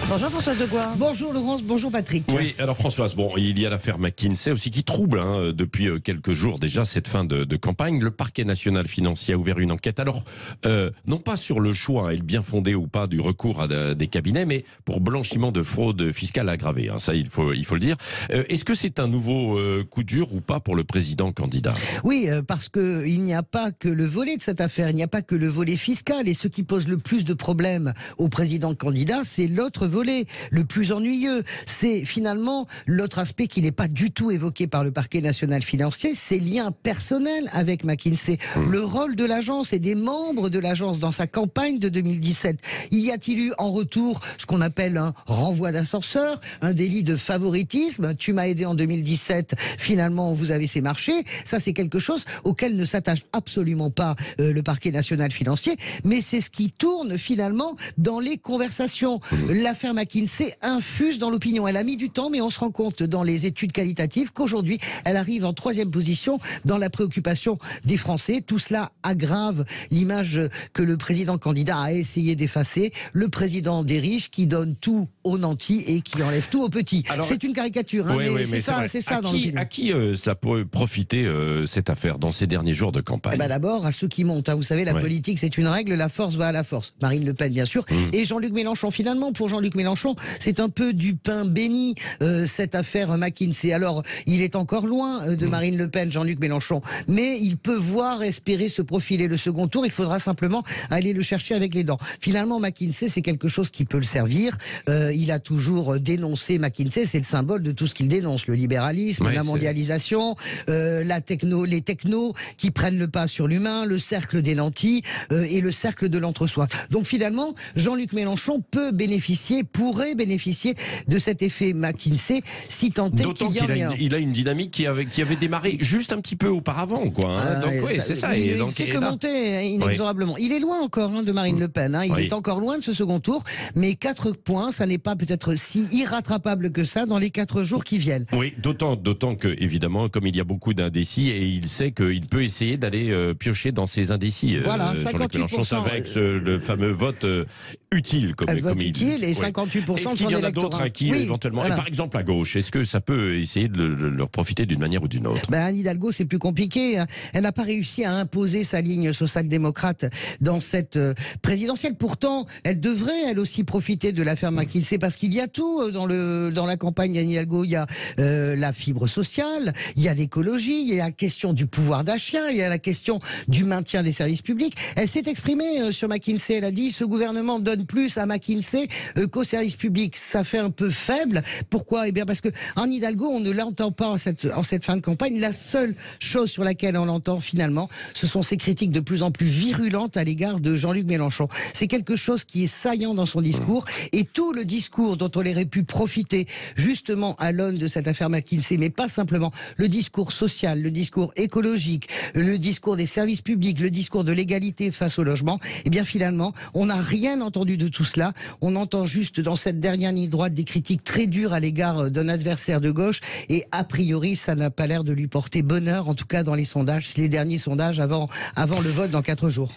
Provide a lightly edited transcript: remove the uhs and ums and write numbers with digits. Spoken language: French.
Bonjour Françoise Degois. Bonjour Laurence, bonjour Patrick. Oui, alors Françoise, bon, il y a l'affaire McKinsey aussi qui trouble depuis quelques jours déjà cette fin de campagne. Le parquet national financier a ouvert une enquête. Alors, non pas sur le choix et le bien fondé ou pas du recours à des cabinets, mais pour blanchiment de fraude fiscale aggravée. Ça, il faut le dire. Est-ce que c'est un nouveau coup dur ou pas pour le président candidat? Oui, parce que il n'y a pas que le volet de cette affaire, il n'y a pas que le volet fiscal. Et ce qui pose le plus de problèmes au président candidat, c'est l'autre volet, le plus ennuyeux. C'est finalement l'autre aspect qui n'est pas du tout évoqué par le parquet national financier, ses liens personnels avec McKinsey. Le rôle de l'agence et des membres de l'agence dans sa campagne de 2017. Y a-t-il eu en retour ce qu'on appelle un renvoi d'ascenseur, un délit de favoritisme? Tu m'as aidé en 2017, finalement vous avez ces marchés. Ça, c'est quelque chose auquel ne s'attache absolument pas le parquet national financier, mais c'est ce qui tourne finalement dans les conversations. L'affaire McKinsey infuse dans l'opinion. Elle a mis du temps, mais on se rend compte dans les études qualitatives qu'aujourd'hui, elle arrive en 3e position dans la préoccupation des Français. Tout cela aggrave l'image que le président candidat a essayé d'effacer. Le président des riches qui donne tout aux nantis et qui enlève tout aux petits. C'est une caricature, hein, oui, mais mais c'est ça dans l'opinion. À qui ça peut profiter cette affaire dans ces derniers jours de campagne? D'abord à ceux qui montent. Vous savez, la politique, c'est une règle, la force va à la force. Marine Le Pen, bien sûr, et Jean-Luc Mélenchon. Finalement, pour Jean-Luc Mélenchon, c'est un peu du pain béni, cette affaire McKinsey. Alors, il est encore loin de Marine Le Pen, Jean-Luc Mélenchon, mais il peut voir espérer se profiler le second tour. Il faudra simplement aller le chercher avec les dents. Finalement, McKinsey, c'est quelque chose qui peut le servir. Il a toujours dénoncé McKinsey, c'est le symbole de tout ce qu'il dénonce. Le libéralisme, la mondialisation, les technos qui prennent le pas sur l'humain, le cercle des nantis et le cercle de l'entre-soi. Donc finalement, Jean-Luc Mélenchon pourrait bénéficier de cet effet McKinsey, si tant est qu'il y en ait un. Il a une dynamique qui avait démarré juste un petit peu auparavant, quoi. Donc oui, c'est ça. Il ne fait que monter inexorablement. Il est loin encore de Marine Le Pen. Il est encore loin de ce second tour, mais 4 points, ça n'est pas peut-être si irrattrapable que ça dans les 4 jours qui viennent. Oui, d'autant que, évidemment, comme il y a beaucoup d'indécis, et il sait qu'il peut essayer d'aller piocher dans ces indécis. Voilà, 58%. Avec le fameux vote utile, comme vote il utile, dit. et 58% Est-ce qu'il y en a d'autres à qui, éventuellement, et par exemple à gauche, est-ce que ça peut essayer de leur profiter d'une manière ou d'une autre? Anne Hidalgo, c'est plus compliqué. Elle n'a pas réussi à imposer sa ligne social-démocrate dans cette présidentielle. Pourtant, elle devrait, elle aussi, profiter de l'affaire McKinsey, parce qu'il y a tout dans la campagne d'Anne Hidalgo. Il y a la fibre sociale, il y a l'écologie, il y a la question du pouvoir d'achat, il y a la question du maintien des services publics. Elle s'est exprimée sur McKinsey. Elle a dit: ce gouvernement donne plus à McKinsey qu'aux services publics. Ça fait un peu faible. Pourquoi? Eh bien parce que Anne Hidalgo, on ne l'entend pas en cette fin de campagne. La seule chose sur laquelle on l'entend finalement, ce sont ses critiques de plus en plus virulentes à l'égard de Jean-Luc Mélenchon. C'est quelque chose qui est saillant dans son discours, et tout le discours dont on aurait pu profiter justement à l'aune de cette affaire McKinsey, mais pas simplement, le discours social, le discours écologique, le discours des services publics, le discours de l'égalité face au logement, eh bien finalement, on n'a rien entendu de tout cela. On entend juste dans cette dernière ligne droite des critiques très dures à l'égard d'un adversaire de gauche, et a priori, ça n'a pas l'air de lui porter bonheur, en tout cas dans les sondages, les derniers sondages avant le vote dans 4 jours.